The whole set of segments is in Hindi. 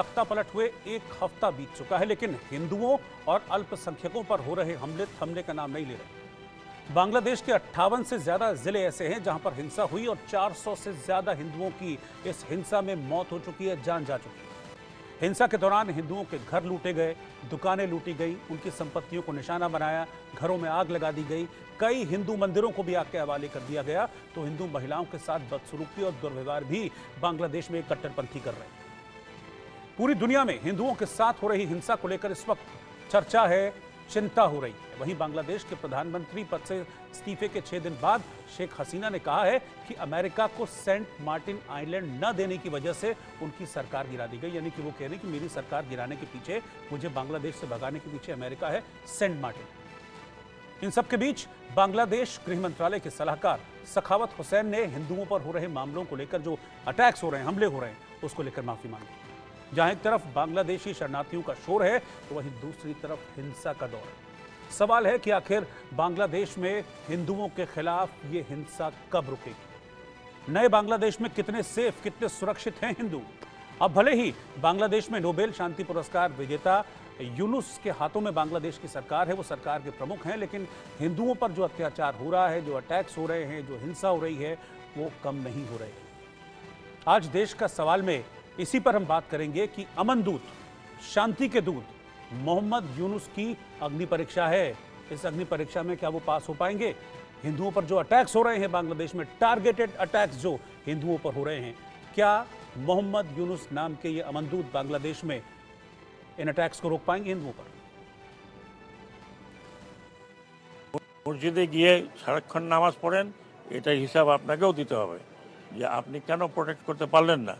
तख्ता पलट हुए एक हफ्ता बीत चुका है, लेकिन हिंदुओं और अल्पसंख्यकों पर हो रहे हमले थमने का नाम नहीं ले रहे। बांग्लादेश के 58 से ज्यादा जिले ऐसे हैं जहां पर हिंसा हुई और 400 से ज्यादा हिंदुओं की इस हिंसा में मौत हो चुकी है, जान जा चुकी है। हिंसा के दौरान हिंदुओं के घर लूटे गए, दुकानें लूटी गई, उनकी संपत्तियों को निशाना बनाया, घरों में आग लगा दी गई, कई हिंदू मंदिरों को भी आग के हवाले कर दिया गया। तो हिंदू महिलाओं के साथ बदसलूकी और दुर्व्यवहार भी बांग्लादेश में कट्टरपंथी कर रहे हैं। पूरी दुनिया में हिंदुओं के साथ हो रही हिंसा को लेकर इस वक्त चर्चा है, चिंता हो रही है। वहीं बांग्लादेश के प्रधानमंत्री पद से इस्तीफे के 6 दिन बाद शेख हसीना ने कहा है कि अमेरिका को सेंट मार्टिन आइलैंड न देने की वजह से उनकी सरकार गिरा दी गई। यानी कि वो कह रही कि मेरी सरकार गिराने के पीछे, मुझे बांग्लादेश से भगाने के पीछे अमेरिका है, सेंट मार्टिन। इन सबके बीच बांग्लादेश गृह मंत्रालय के सलाहकार सखावत हुसैन ने हिंदुओं पर हो रहे मामलों को लेकर, जो अटैक्स हो रहे हैं, हमले हो रहे हैं, उसको लेकर माफी मांगी। जहां एक तरफ बांग्लादेशी शरणार्थियों का शोर है, तो वहीं दूसरी तरफ हिंसा का दौर है। सवाल है कि आखिर बांग्लादेश में हिंदुओं के खिलाफ ये हिंसा कब रुकेगी? नए बांग्लादेश में कितने सेफ, कितने सुरक्षित हैं हिंदू? अब भले ही बांग्लादेश में नोबेल शांति पुरस्कार विजेता यूनुस के हाथों में बांग्लादेश की सरकार है, वो सरकार के प्रमुख हैं, लेकिन हिंदुओं पर जो अत्याचार हो रहा है, जो अटैक्स हो रहे हैं, जो हिंसा हो रही है, वो कम नहीं हो रही। आज देश का सवाल में इसी पर हम बात करेंगे कि अमन दूत, शांति के दूत मोहम्मद यूनुस की अग्नि परीक्षा है। इस अग्नि परीक्षा में क्या वो पास हो पाएंगे? हिंदुओं पर जो अटैक्स हो रहे हैं बांग्लादेश में, टारगेटेड अटैक्स जो हिंदुओं पर हो रहे हैं, क्या मोहम्मद यूनुस नाम के ये अमन दूत बांग्लादेश में इन अटैक्स को रोक पाएंगे हिंदुओं पर? মসজিদে গিয়ে সারাক্ষণ নামাজ পড়েন, এটার হিসাব আপনাকেও দিতে হবে যে আপনি কেন প্রোটেক্ট করতে পারলেন না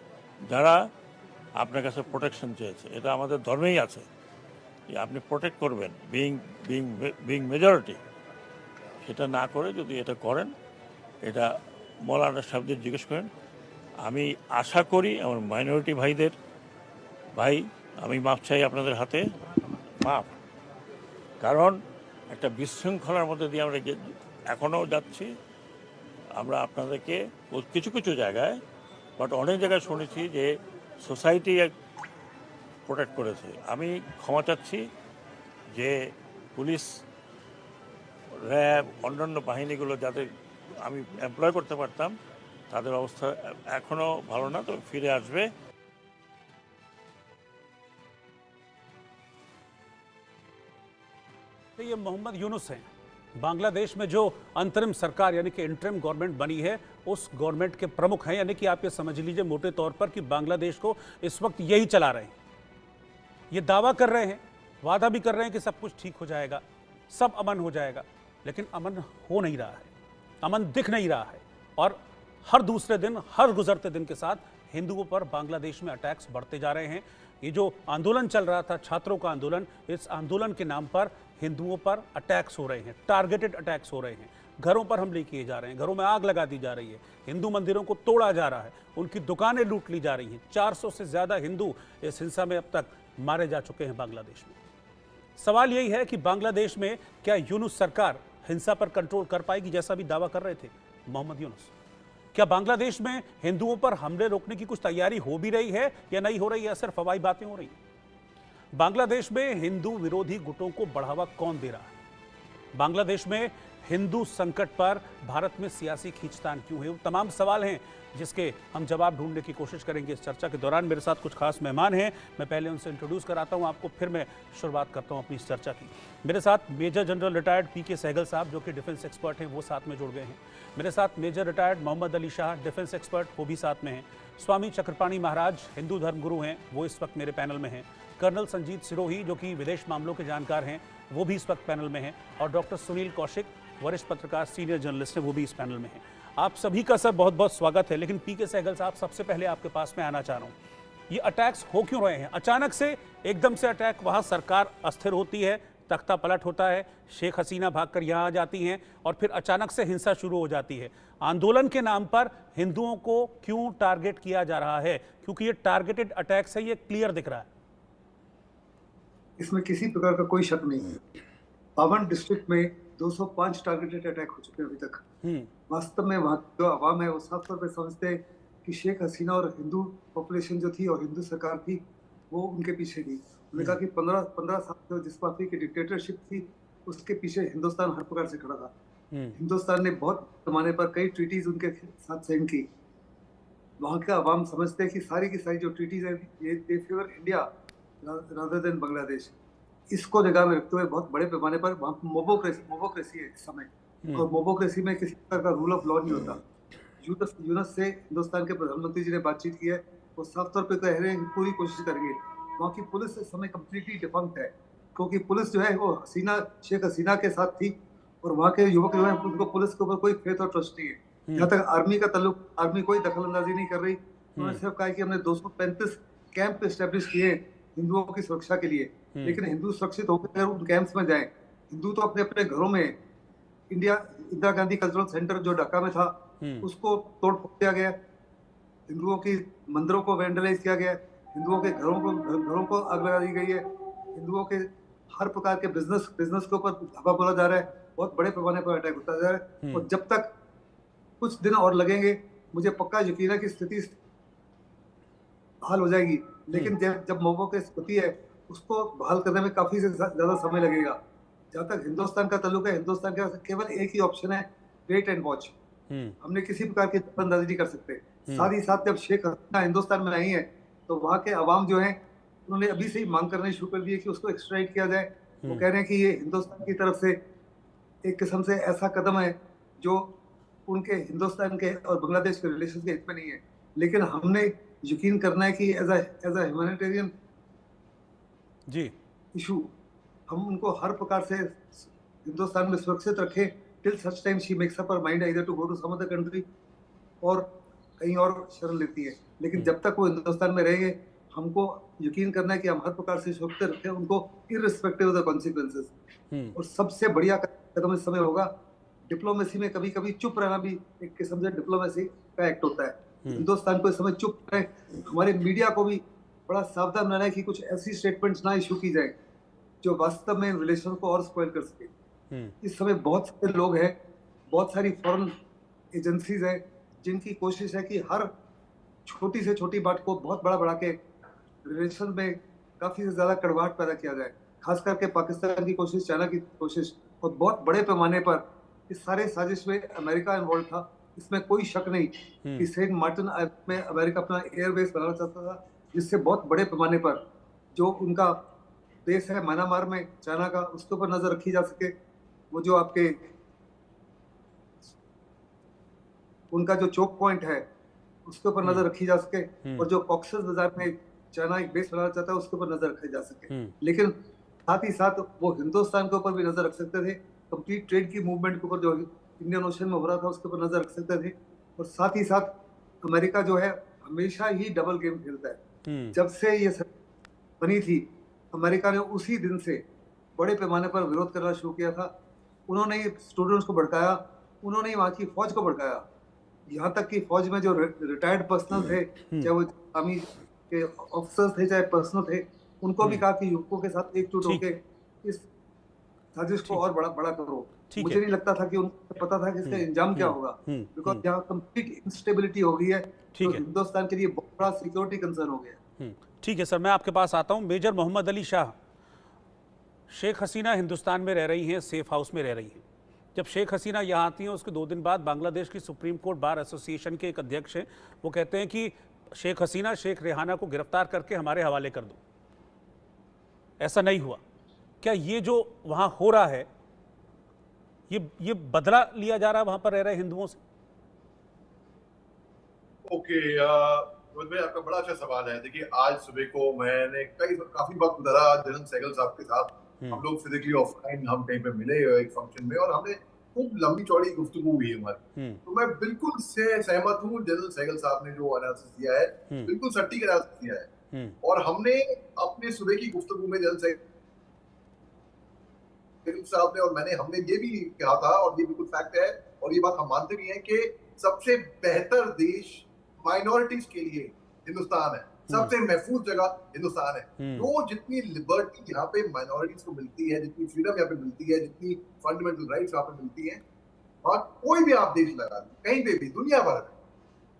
যারা আপনার কাছে প্রোটেকশন চেয়েছে। এটা আমাদের ধর্মেই আছে যে আপনি প্রোটেক্ট করবেন, বিং মেজরিটি। সেটা না করে যদি এটা করেন, এটা মৌলানা সাহেবদের জিজ্ঞেস করেন। আমি আশা করি আমার মাইনরিটি ভাই, আমি মাপ চাই আপনাদের হাতে, মাপ। কারণ একটা বিশৃঙ্খলার মধ্যে দিয়ে আমরা এখনও যাচ্ছি। আমরা আপনাদেরকে কিছু কিছু জায়গায়, বাট অনেক জায়গায় শুনেছি যে সোসাইটি প্রোটেক্ট করেছে। আমি ক্ষমা চাচ্ছি যে পুলিশ, র্যাব, অন্যান্য বাহিনীগুলো যাদের আমি এমপ্লয় করতে পারতাম, তাদের অবস্থা এখনও ভালো না, তো ফিরে আসবে। ये मोहम्मद यूनुस हैं, बांग्लादेश में जो अंतरिम सरकार यानी कि इंटरिम गवर्नमेंट बनी है, उस गवर्नमेंट के प्रमुख हैं। यानी कि आप ये समझ लीजिए मोटे तौर पर कि बांग्लादेश को इस वक्त यही चला रहे हैं। ये दावा कर रहे हैं, वादा भी कर रहे हैं कि सब कुछ ठीक हो जाएगा, सब अमन हो जाएगा, लेकिन अमन हो नहीं रहा है, अमन दिख नहीं रहा है। और हर दूसरे दिन, हर गुजरते दिन के साथ हिंदुओं पर बांग्लादेश में अटैक्स बढ़ते जा रहे हैं। ये जो आंदोलन चल रहा था, छात्रों का आंदोलन, इस आंदोलन के नाम पर हिंदुओं पर अटैक्स हो रहे हैं, टारगेटेड अटैक्स हो रहे हैं, घरों पर हमले किए जा रहे हैं, घरों में आग लगा दी जा रही है, हिंदू मंदिरों को तोड़ा जा रहा है, उनकी दुकानें लूट ली जा रही हैं। 400 से ज्यादा हिंदू इस हिंसा में अब तक मारे जा चुके हैं बांग्लादेश में। सवाल यही है कि बांग्लादेश में क्या यूनुस सरकार हिंसा पर कंट्रोल कर पाएगी, जैसा भी दावा कर रहे थे मोहम्मद यूनुस? क्या बांग्लादेश में हिंदुओं पर हमले रोकने की कुछ तैयारी हो भी रही है या नहीं हो रही है, सिर्फ हवाई बातें हो रही हैं? बांग्लादेश में हिंदू विरोधी गुटों को बढ़ावा कौन दे रहा है? बांग्लादेश में हिंदू संकट पर भारत में सियासी खींचतान क्यों है? वो तमाम सवाल हैं जिसके हम जवाब ढूंढने की कोशिश करेंगे इस चर्चा के दौरान। मेरे साथ कुछ खास मेहमान हैं, मैं पहले उनसे इंट्रोड्यूस कराता हूं आपको, फिर मैं शुरुआत करता हूं अपनी इस चर्चा की। मेरे साथ मेजर जनरल रिटायर्ड पीके सहगल साहब, जो कि डिफेंस एक्सपर्ट हैं, वो साथ में जुड़ गए हैं। मेरे साथ major retired Mohammad Ali Shah, defence expert, वो भी साथ में हैं। स्वामी चक्रपाणी महाराज, हिंदू धर्मगुरु हैं, वो इस वक्त मेरे पैनल में हैं। कर्नल संजीत सिरोही, जो कि विदेश मामलों के जानकार हैं, वो भी इस वक्त पैनल में हैं। और डॉक्टर सुनील कौशिक, वरिष्ठ पत्रकार, सीनियर जर्नलिस्ट हैं, वो भी इस पैनल में हैं। आप सभी का सर बहुत बहुत स्वागत है। लेकिन पीके सहगल साहब, सबसे पहले आपके पास में आना चाह रहा हूँ, ये अटैक्स हो क्यों रहे हैं? अचानक से एकदम से अटैक, वहाँ सरकार अस्थिर होती है, तख्ता पलट होता है, शेख हसीना भागकर यहाँ आ जाती हैं और फिर अचानक से हिंसा शुरू हो जाती है। आंदोलन के नाम पर हिंदुओं को क्यों टारगेट किया जा रहा है? क्योंकि ये टारगेटेड अटैक्स है, ये क्लियर दिख रहा है। इसमें किसी प्रकार का कोई शक नहीं है। पावन डिस्ट्रिक्ट में 205 टारगेटेड अटैक हो चुके हैं अभी तक। वास्तव में वहाँ जो आवाम है वो साफ तौर पे समझते हैं कि शेख हसीना और हिंदू पॉपुलेशन जो थी और हिंदू सरकार थी, वो उनके पीछे थी। उन्होंने कहा कि 15 साल से जिस पार्टी की डिक्टेटरशिप थी उसके पीछे हिंदुस्तान हर प्रकार से खड़ा था। हिंदुस्तान ने बहुत पैमाने पर कई ट्रीटीज उनके साथ साइन की। वहाँ का अवाम समझते हैं कि की सारी जो ट्रीटीज है ये they favour India rather than Bangladesh. इसको जगह में रखते हुए बहुत बड़े पैमाने पर वहाँ मोबोक्रेसी है इस समय, और मोबोक्रेसी में किसी तरह का रूल ऑफ लॉ नहीं होता। यूनस से हिंदुस्तान के प्रधानमंत्री जी ने बातचीत की है, वो साफ तौर पे कह रहे हैं कि पूरी कोशिश करेंगे। वहाँ की पुलिस इस समय कम्प्लीटली डिफंक्ट है, क्योंकि पुलिस जो है वो शेख हसीना के साथ थी, और वहाँ के युवक जो है उनको पुलिस के ऊपर कोई फेथ और ट्रस्ट नहीं है। जहाँ तक आर्मी का ताल्लुक, आर्मी कोई दखल अंदाजी नहीं कर रही। उन्होंने सिर्फ कहा कि हमने 235 कैंप एस्टेब्लिश किए हिंदुओं की सुरक्षा के लिए, लेकिन हिंदू सुरक्षित होकर उन कैंप्स में जाएं। हिंदू तो अपने अपने घरों में, इंदिरा गांधी कल्चरल सेंटर जो ढाका में था उसको तोड़ फोड़ दिया गया, हिंदुओं की मंदिरों को वैंडलाइज किया गया, हिंदुओं के घरों को आग लगा दी गई है, हिंदुओं के हर प्रकार के बिजनेस के ऊपर धावा बोला जा रहा है, बहुत बड़े पैमाने पर अटैक होता जा रहा है। और जब तक कुछ दिन और लगेंगे, मुझे पक्का यकीन है कि स्थिति बहाल हो जाएगी, लेकिन जब मोबो की स्थिति है उसको बहाल करने में काफी ज्यादा समय लगेगा। जहां तक हिंदुस्तान का ताल्लुक है, हिंदुस्तान के पास केवल एक ही ऑप्शन है, वेट एंड वॉच। हमने किसी प्रकार की दखलंदाजी नहीं कर सकते। साथ ही साथ जब शेख हसीना हिंदुस्तान में आई है तो वहाँ के अवाम जो है उन्होंने अभी से ही मांग करनी शुरू कर दी है कि उसको एक्सट्राडिट किया जाए। वो कह रहे हैं कि ये हिंदुस्तान की तरफ से एक किस्म से ऐसा कदम है जो उनके हिंदुस्तान के और बांग्लादेश के रिलेशन के हित में नहीं है, लेकिन हमने यकीन करना है कि एज अ ह्यूमैनिटेरियन जी इशू हम उनको हर प्रकार से हिंदुस्तान में सुरक्षित रखें till such time she makes up her mind either to go to some other country और कहीं और शरण लेती है। लेकिन जब तक वो हिंदुस्तान में रहेंगे, हमको यकीन करना है कि हम हर प्रकार से सुरक्षित रखें उनको इररिस्पेक्टिव ऑफ द कॉन्सिक्वेंसेस। और सबसे बढ़िया कदम इस समय होगा, डिप्लोमेसी में कभी कभी चुप रहना भी एक किस्म से डिप्लोमेसी का एक्ट होता है। हिंदुस्तान को इस समय चुप रहे, हमारे मीडिया को भी बड़ा सावधान रहना है कि कुछ ऐसी स्टेटमेंट्स ना इशू की जाए जो वास्तव में रिलेशन को और स्पॉइल कर सके। इस समय बहुत सारे लोग हैं, बहुत सारी फॉरेन एजेंसीज हैं जिनकी कोशिश है कि हर छोटी से छोटी बात को बहुत बड़ा बढ़ा के रिलेशन में काफी से ज्यादा कड़वाहट पैदा किया जाए। खास करके पाकिस्तान की कोशिश, चाइना की कोशिश, और बहुत बड़े पैमाने पर इस सारे साजिश में अमेरिका इन्वॉल्व था। इसमें कोई शक नहीं कि सेंट मार्टिन में अमेरिका अपना एयरबेस बनाना चाहता था, जिससे बहुत बड़े पैमाने पर जो उनका देश है म्यांमार में चाइना का, उसके ऊपर नजर रखी जा सके। वो जो आपके उनका जो चोक पॉइंट है उसके ऊपर नजर रखी जा सके, और जो कॉक्सेस बाजार में चाइना एक बेस बनाना चाहता है उसके ऊपर नजर रखी जा सके। लेकिन साथ ही साथ वो हिंदुस्तान के ऊपर भी नजर रख सकते थे, कंप्लीट ट्रेड की मूवमेंट के ऊपर जो इंडियन ओशन में हो रहा था उसके ऊपर नजर रख सकते थे। और साथ ही साथ अमेरिका जो है हमेशा ही डबल गेम खेलता है। जब से ये बनी थी, अमेरिका ने उसी दिन से बड़े पैमाने पर विरोध करना शुरू किया था। उन्होंने ही स्टूडेंट्स को भड़काया, उन्होंने ही वहाँ की फौज को भड़काया, यहाँ तक कि फौज में जो रिटायर्ड पर्सनल थे, चाहे वो आर्मी के ऑफिसर्स थे चाहे पर्सनल थे, उनको भी कहा कि युवकों के साथ एकजुट होकर इस साजिश को और बड़ा करो। मुझे नहीं लगता था कि उनको पता था कि इसका इंजाम क्या होगा, बिकॉज यहाँ कंप्लीट इंस्टेबिलिटी हो गई है, तो हिंदुस्तान के लिए बहुत बड़ा सिक्योरिटी कंसर्न हो गया। ठीक है सर, मैं आपके पास आता हूँ। मेजर मोहम्मद अली शाह, शेख हसीना हिंदुस्तान में रह रही हैं, सेफ हाउस में रह रही हैं। जब शेख हसीना यहाँ आती हैं उसके 2 दिन बाद बांग्लादेश की सुप्रीम कोर्ट बार एसोसिएशन के एक अध्यक्ष हैं, वो कहते हैं कि शेख हसीना, शेख रेहाना को गिरफ्तार करके हमारे हवाले कर दो। ऐसा नहीं हुआ। क्या ये जो वहाँ हो रहा है, ये बदला लिया जा रहा है वहाँ पर रह रहे हिंदुओं से? ओके, भाई आपका बड़ा अच्छा सवाल है। देखिए, आज सुबह को मैंने काफी वक्त गुजारा जनरल सहगल साहब के साथ। हम लोग फिजिकली ऑफलाइन हम कहीं पे मिले एक फंक्शन में, और हमने खूब लंबी चौड़ी गुफ्तगू हुई हमारी। तो मैं बिल्कुल से सहमत हूँ, जनरल सहगल साहब ने जो एनालिसिस दिया है बिल्कुल सटीक एनालिसिस दिया है। और हमने अपने सुबह की गुफ्तगू में जनरल सहगल साहब ने और हमने ये भी कहा था, और ये बिल्कुल फैक्ट है, और ये बात हम मानते भी हैं कि सबसे बेहतर देश माइनॉरिटीज के लिए हिंदुस्तान है, सबसे महफूज जगह हिंदुस्तान है। तो जितनी लिबर्टी यहाँ पे माइनॉरिटीज को मिलती है, जितनी फ्रीडम यहाँ पे मिलती है, जितनी फंडामेंटल राइट्स यहाँ पे मिलती है, और कोई भी आप देश लगा दें, कहीं पे भी दुनिया भर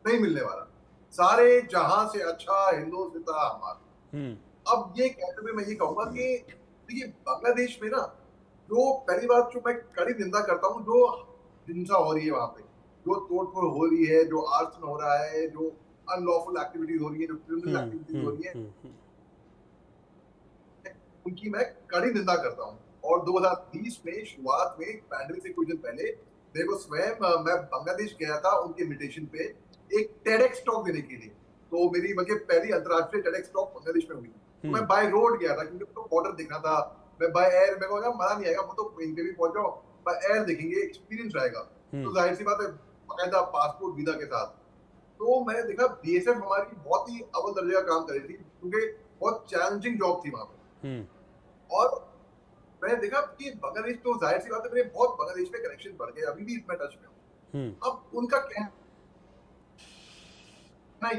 में नहीं मिलने वाला। सारे जहां से अच्छा हिंदुस्तान हमारा। अब ये कहते हुए मैं ये कहूंगा कि देखिए बांग्लादेश में ना, जो पहली बात जो मैं कड़ी निंदा करता हूँ, जो हिंसा हो रही है वहां पे, जो तोड़फोड़ हो रही है, जो आर्सन हो रहा है, जो अनलॉफुल एक्टिविटीज हो रही है, जो क्रिमिनल एक्टिविटीज हो रही है, उनकी मैं कड़ी निंदा करता हूँ। और 2020 में शुरुआत में पैंडेमिक से कुछ दिन पहले मेरे को स्वयं मैं बांग्लादेश गया था उनके इन्विटेशन पे एक टेडेक्स टॉक देने के लिए। तो मेरी बल्कि पहली अंतर्राष्ट्रीय टेडेक्स टॉक बांग्लादेश में हुई। तो मैं बाय रोड गया था क्योंकि तो बॉर्डर देखना था। मैं बाय एयर, मेरे को लगा मजा नहीं आएगा, वो तो कहीं पे भी पहुंच जाओ, बाय एयर देखेंगे, एक्सपीरियंस रहेगा। तो जाहिर सी बात है, बाकायदा पासपोर्ट वीजा के साथ। तो मैंने देखा बीएसएफ हमारी बहुत ही अव्वल दर्जे का काम कर रही थी, क्योंकि बहुत चैलेंजिंग जॉब थी वहां पे। और मैंने देखा कि बांग्लादेश, तो जाहिर सी बात है, मेरे बहुत बांग्लादेश में कनेक्शन बढ़ गए, अभी भी इसमें टच में हूँ। अब उनका कहना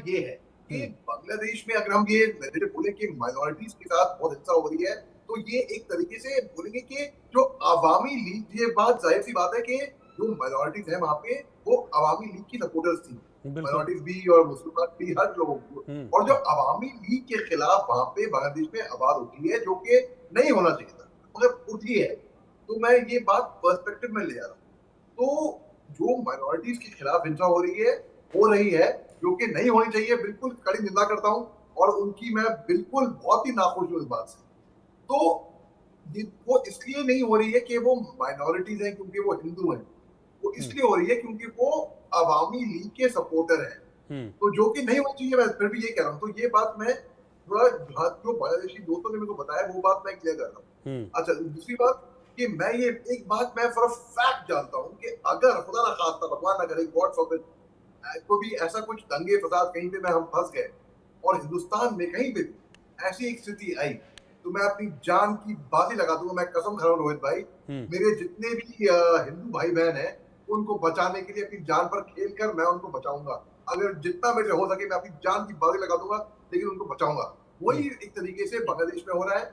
ये है कि बांग्लादेश में अगर हम ये नैरेटिव बोले कि माइनॉरिटीज के साथ बहुत हिंसा हो रही है, तो ये एक तरीके से बोलेंगे कि जो अवामी लीग, ये बात जाहिर सी बात है कि जो माइनॉरिटीज है वहां पे, वो अवामी लीग की सपोर्टर्स थी, माइनॉरिटीज भी और मुसलमान भी, हर लोगों को। और जो अवामी लीग के खिलाफ वहां पे बांग्लादेश में आवाज उठी है, जो कि नहीं होना चाहिए था, मगर उठी है। तो मैं ये बात पर्सपेक्टिव में ले आ रहा हूँ। तो जो माइनॉरिटीज के खिलाफ हिंसा हो रही है, जो कि नहीं होनी चाहिए, बिल्कुल कड़ी निंदा करता हूं। और उनकी मैं बिल्कुल बहुत ही नाखुश हूं इस बात से। तो वो इसलिए नहीं हो रही है कि वो माइनॉरिटीज हैं क्योंकि वो हिंदू हैं, वो इसलिए हो रही है क्योंकि वो अवामी लीग के सपोर्टर हैं। तो जो कि नहीं होनी चाहिए, मैं फिर भी ये कह रहा हूँ। तो ये बात मैं थोड़ा, जो बांग्लादेशी दोस्तों ने मेरे को बताया, वो बात मैं क्लियर कर रहा हूँ। अच्छा, दूसरी बात कि मैं ये एक बात मैं फॉर फैक्ट जानता हूँ कि अगर खुदा ना खास्ता, भगवान ना करे, गॉड फॉरबिड, को भी ऐसा कुछ दंगे फसाद कहीं पे में हम फंस गए और हिंदुस्तान में कहीं पे भी ऐसी एक स्थिति आई, तो मैं अपनी जान की बाजी लगा दूंगा, मैं कसम खा रहा हूं रोहित भाई, मेरे जितने भी हिंदू भाई बहन हैं, उनको बचाने के लिए अपनी जान पर खेल कर मैं उनको बचाऊंगा। अगर जितना मेरे हो सके मैं अपनी जान की बाजी लगा दूंगा, लेकिन उनको बचाऊंगा। वही एक तरीके से बांग्लादेश में हो रहा है,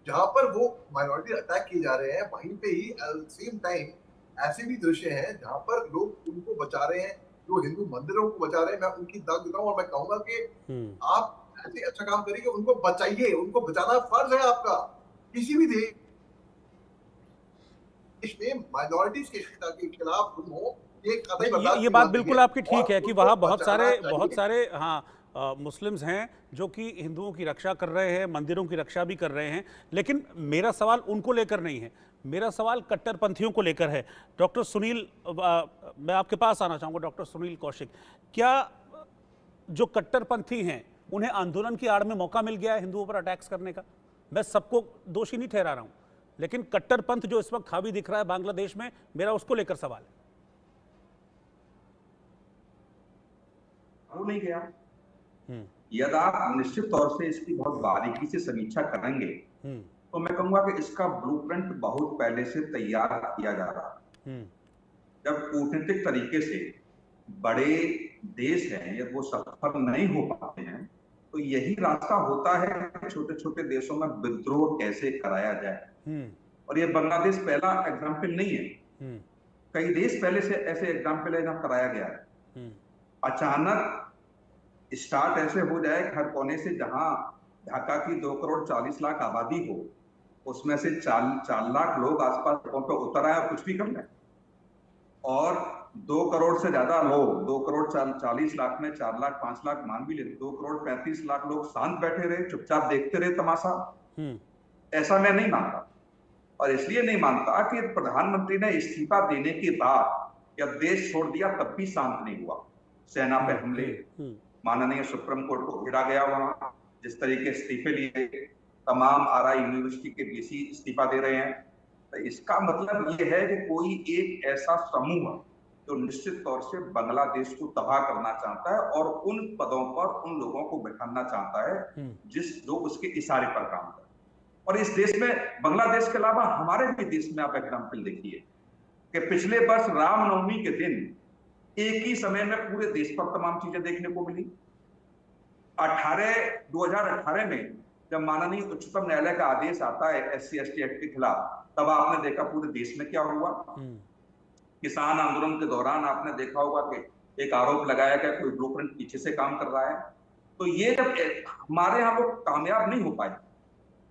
जहां पर वो माइनॉरिटी अटैक किए जा रहे हैं, वहीं पे ही एट सेम टाइम ऐसे भी दृश्य हैं जहां पर लोग उनको बचा रहे हैं, जो हिंदू मंदिरों को बचा रहे हैं। मैं उनकी दाद देता हूँ और मैं कहूंगा कि आप ऐसे अच्छा काम करिए, उनको बचाइए, उनको बचाना फर्ज है आपका। किसी भी देश में माइनॉरिटीज के खिलाफ तुम हो, ये कतई बर्दाश्त ये की बात नहीं बिल्कुल है आपकी ठीक और है कि उनको वहाँ बचाना बहुत चाहिए। सारे हाँ मुस्लिम्स हैं जो कि हिंदुओं की रक्षा कर रहे हैं, मंदिरों की रक्षा भी कर रहे हैं। लेकिन मेरा सवाल उनको लेकर नहीं है, मेरा सवाल कट्टरपंथियों को लेकर है। डॉक्टर सुनील, मैं आपके पास आना चाहूँगा। डॉक्टर सुनील कौशिक, क्या जो कट्टरपंथी हैं उन्हें आंदोलन की आड़ में मौका मिल गया है हिंदुओं पर अटैक्स करने का? मैं सबको दोषी नहीं ठहरा रहा हूँ, लेकिन कट्टरपंथ जो इस वक्त हावी दिख रहा है बांग्लादेश में, मेरा उसको लेकर सवाल है। वो नहीं गया। यदि आप निश्चित तौर से इसकी बहुत बारीकी से समीक्षा करेंगे तो मैं कहूंगा कि इसका ब्लूप्रिंट बहुत पहले से तैयार किया जा रहा है। जब कूटनीतिक तरीके से बड़े देश हैं यदि वो सफल नहीं हो पाते हैं, तो यही रास्ता होता है कि छोटे छोटे देशों में विद्रोह कैसे कराया जाए। और ये बांग्लादेश पहला एग्जाम्पल नहीं है, कई देश पहले से ऐसे एग्जाम्पल है जहां कराया गया है। अचानक स्टार्ट ऐसे हो जाए कि हर कोने से, जहां ढाका की 2 करोड़ 40 लाख आबादी हो, उसमें से 4 लाख लोग आसपास सड़कों पर उतर आए और कुछ भी कर लें। और 2 करोड़ से ज्यादा लोग, 2 करोड़ 40 लाख में 4 लाख 5 लाख मान भी ले, 2 करोड़ 35 लाख लोग शांत बैठे रहे, चुपचाप देखते रहे तमाशा। ऐसा मैं नहीं मानता। और इसलिए नहीं मानता कि प्रधानमंत्री ने इस्तीफा देने के बाद जब देश छोड़ दिया तब भी शांत नहीं हुआ। सेना पे हमले, माननीय सुप्रीम कोर्ट को घेरा गया, वहां जिस तरीके इस्तीफे लिए, तमाम आरआई यूनिवर्सिटी के वीसी इस्तीफा दे रहे हैं। तो इसका मतलब ये है कि कोई एक ऐसा समूह जो निश्चित तौर से बांग्लादेश को तबाह करना चाहता है और उन पदों पर उन लोगों को बैठाना चाहता है जिस लोग उसके इशारे पर काम करें। और इस देश में, बांग्लादेश के अलावा हमारे भी देश में आप एग्जाम्पल देखिए कि पिछले वर्ष रामनवमी के दिन एक ही समय में पूरे देश पर तमाम चीजें देखने को मिली। 2018 में जब माननीय उच्चतम न्यायालय का आदेश आता है SC/ST एक्ट के खिलाफ, तब आपने देखा पूरे देश में क्या हुआ। किसान आंदोलन के दौरान आपने देखा होगा कि एक आरोप लगाया गया कोई ब्लूप्रिंट पीछे से काम कर रहा है। तो ये जब हमारे यहाँ वो कामयाब नहीं हो पाए,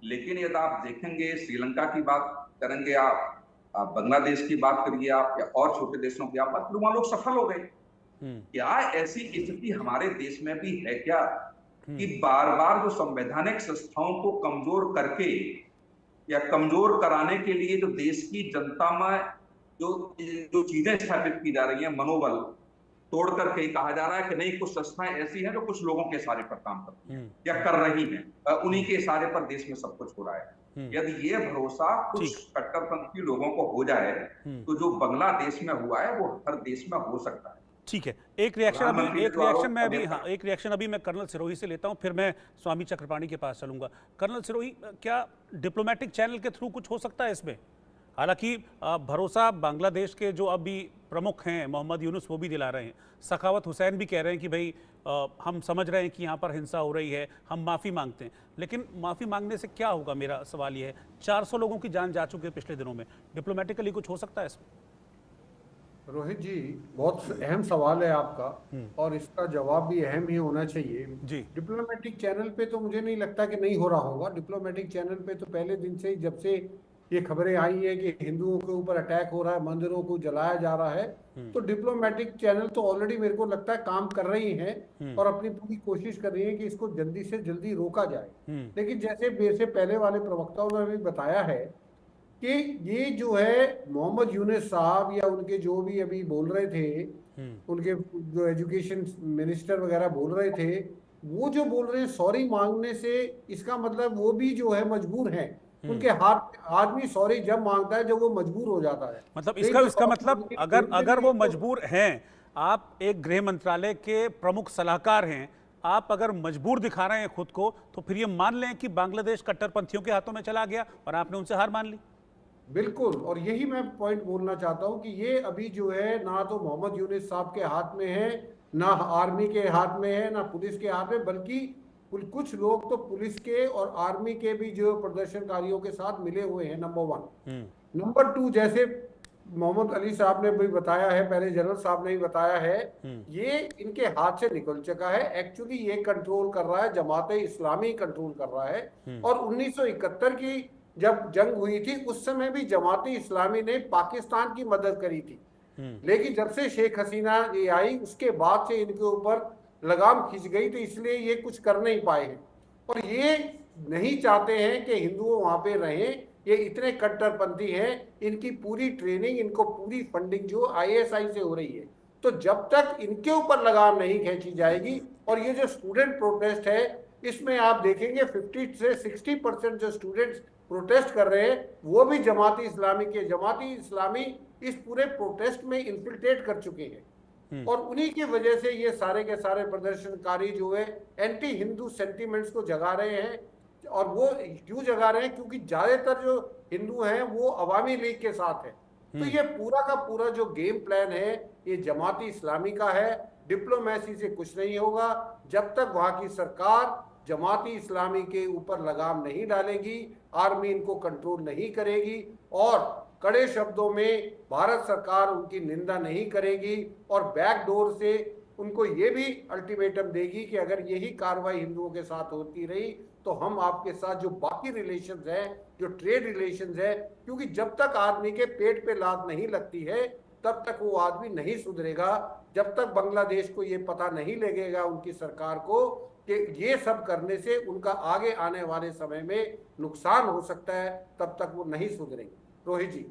लेकिन यदि आप देखेंगे श्रीलंका की बात करेंगे, आप बांग्लादेश की बात करिए, आप या और छोटे देशों की आप बात करिए, वहां लोग सफल हो गए। क्या ऐसी स्थिति हमारे देश में भी है क्या कि बार बार जो संवैधानिक संस्थाओं को कमजोर करके या कमजोर कराने के लिए जो देश की जनता में जो चीजें स्थापित की जा रही हैं, मनोबल तोड़ करके कहा जा रहा है कि नहीं, कुछ संस्थाएं ऐसी हैं जो कुछ लोगों के इशारे पर काम करती हैं या कर रही हैं, उन्हीं के इशारे पर देश में सब कुछ हो रहा है। यदि ये भरोसा कुछ कट्टरपंथी लोगों को हो जाए तो जो बांग्लादेश में हुआ है वो हर देश में हो सकता है। ठीक है, एक रिएक्शन अभी मैं कर्नल सिरोही से लेता हूं, फिर मैं स्वामी चक्रपाणी के पास चलूंगा। कर्नल सिरोही, क्या डिप्लोमेटिक चैनल के थ्रू कुछ हो सकता है इसमें? हालांकि भरोसा बांग्लादेश के जो अभी प्रमुख हैं मोहम्मद यूनुस वो भी दिला रहे हैं, सखावत हुसैन भी कह रहे हैं कि भाई हम समझ रहे हैं कि यहाँ पर हिंसा हो रही है, हम माफ़ी मांगते हैं, लेकिन माफ़ी मांगने से क्या होगा? मेरा सवाल ये है, 400 लोगों की जान जा चुकी है पिछले दिनों में, डिप्लोमेटिकली कुछ हो सकता है इसमें? रोहित जी, बहुत अहम सवाल है आपका और इसका जवाब भी अहम ही होना चाहिए जी। डिप्लोमेटिक चैनल पे तो मुझे नहीं लगता कि नहीं हो रहा होगा। डिप्लोमेटिक चैनल पे तो पहले दिन से ही, जब से ये खबरें आई है कि हिंदुओं के ऊपर अटैक हो रहा है, मंदिरों को जलाया जा रहा है, तो डिप्लोमेटिक चैनल तो ऑलरेडी मेरे को लगता है काम कर रही हैं और अपनी पूरी कोशिश कर रही है कि इसको जल्दी से जल्दी रोका जाए। लेकिन जैसे मेरे से पहले वाले प्रवक्ताओं ने भी बताया है कि ये जो है मोहम्मद यूनुस साहब या उनके जो भी अभी बोल रहे थे, उनके जो एजुकेशन मिनिस्टर वगैरह बोल रहे थे, वो जो बोल रहे हैं सॉरी मांगने से, इसका मतलब वो भी जो है मजबूर हैं। उनके हाथ, आदमी सॉरी जब मांगता है जब वो मजबूर हो जाता है। मतलब इसका मतलब अगर वो मजबूर हैं, आप एक गृह मंत्रालय के प्रमुख सलाहकार हैं, आप अगर मजबूर दिखा रहे हैं खुद को, तो फिर ये मान लें कि बांग्लादेश कट्टरपंथियों के हाथों में चला गया और आपने उनसे हार मान ली। बिल्कुल, और यही मैं पॉइंट बोलना चाहता हूं कि ये अभी जो है ना तो मोहम्मद यूनुस साहब के हाथ में है, ना आर्मी के हाथ में है, ना पुलिस के हाथ में, बल्कि कुछ लोग तो पुलिस के और आर्मी के भी जो प्रदर्शनकारियों के साथ मिले हुए हैं, नंबर 1। नंबर 2, जैसे मोहम्मद अली साहब ने भी बताया है, पहले जनरल साहब ने भी बताया है, ये इनके हाथ से निकल चुका है। एक्चुअली ये कंट्रोल कर रहा है, जमाते इस्लामी कंट्रोल कर रहा है। और 1971 की जब जंग हुई थी उस समय भी जमाते इस्लामी ने पाकिस्तान की मदद करी थी, लेकिन जब से शेख हसीना ये आई उसके बाद से इनके ऊपर लगाम खींच गई, तो इसलिए ये कुछ कर नहीं पाए हैं। और ये नहीं चाहते हैं कि हिंदुओं वहां पे रहें, ये इतने कट्टरपंथी हैं, इनकी पूरी ट्रेनिंग, इनको पूरी फंडिंग जो ISI से हो रही है। तो जब तक इनके ऊपर लगाम नहीं खींची जाएगी, और ये जो स्टूडेंट प्रोटेस्ट है इसमें आप देखेंगे 50 से 60% जो स्टूडेंट्स प्रोटेस्ट कर रहे हैं वो भी जमाती इस्लामी इस पूरे प्रोटेस्ट में इन्फिल्ट्रेट कर चुके हैं। और उन्हीं की वजह से ये सारे के सारे प्रदर्शनकारी जो है एंटी हिंदू सेंटिमेंट्स को जगा रहे हैं। और वो क्यों जगा रहे हैं? क्योंकि ज्यादातर जो हिंदू हैं वो अवामी लीग के साथ है। तो ये पूरा का पूरा जो गेम प्लान है ये जमाती इस्लामी का है। डिप्लोमेसी से कुछ नहीं होगा जब तक वहां की सरकार जमाती इस्लामी के ऊपर लगाम नहीं डालेगी, आर्मी इनको कंट्रोल नहीं करेगी और कड़े शब्दों में भारत सरकार उनकी निंदा नहीं करेगी और बैकडोर से उनको ये भी अल्टीमेटम देगी कि अगर यही कार्रवाई हिंदुओं के साथ होती रही तो हम आपके साथ जो बाकी रिलेशंस हैं, जो ट्रेड रिलेशंस है, क्योंकि जब तक आदमी के पेट पे लात नहीं लगती है तब तक वो आदमी नहीं सुधरेगा। जब तक बांग्लादेश को ये पता नहीं लगेगा उनकी सरकार को कि ये सब करने से उनका आगे आने वाले समय में नुकसान हो सकता है, तब तक वो नहीं सुधरेंगे। रोहित जी।